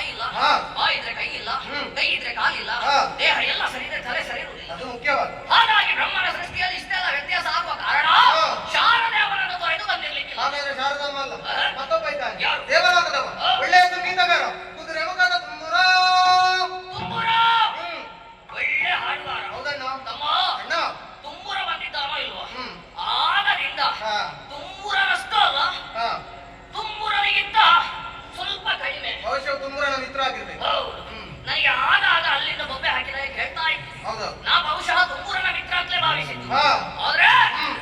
ಬಾಯಿ ಇಲ್ಲ, ಬಾಯಿ ಇದ್ರೆ ಕೈ ಇಲ್ಲ, ಕೈ ಇದ್ರೆ ಕಾಲಿಲ್ಲ, ದೇಹ ಎಲ್ಲ ಸರಿ ಇದ್ರೆ ತಲೆ ಸರಿ ಇರುವುದಿಲ್ಲ. ಅದು ಮುಖ್ಯವಾದ. ಹಾಗಾಗಿ ಬ್ರಹ್ಮನ ಸೃಷ್ಟಿಯಲ್ಲಿ ಇಷ್ಟೆಲ್ಲ ವ್ಯತ್ಯಾಸ ಆಗುವ ಕಾರಣ ಶಾರದೆ ಅವರನ್ನು ತೊರೆದು ಬಂದಿರ್ಲಿಕ್ಕಿಲ್ಲ. ಆಮೇಲೆ ಶಾರದಮ್ಮ ಅಲ್ಲ, ಮತ್ತೊಬ್ಬ ಇದ್ದಾನೆ ಯಾರು? ದೇವರಾಗದವ, ಒಳ್ಳೆಯ ಸಂಗೀತಗಾರ, ಕುದುರೆ ಮುಖದ ತುಂಬುರ. ತುಂಬುರ ಒಳ್ಳೆ ಹಾಡುಗಾರ. ಹೌದಣ್ಣ. ತಮ್ಮ ಅಣ್ಣ, ತುಂಬುರ ಬಂದಿದ್ದಾನೋ ಇಲ್ವಾ? ಆಗದಿಂದ ತುಂಬುರನಷ್ಟು ಅಲ್ಲ, ತುಂಬುರನಿಗಿಂತ ಸ್ವಲ್ಪ ಕಡಿಮೆ. ಬಹುಶಃ ತುಂಬುರನ ಮಿತ್ರ ಆಗಿರ್ಬೇಕು. ಹೌದು. ನನಗೆ ಆಗಾಗ ಅಲ್ಲಿಂದ ಬೊಬ್ಬೆ ಹಾಕಿದಾಗ ಹೇಳ್ತಾ ಇತ್ತು, ಹೌದು.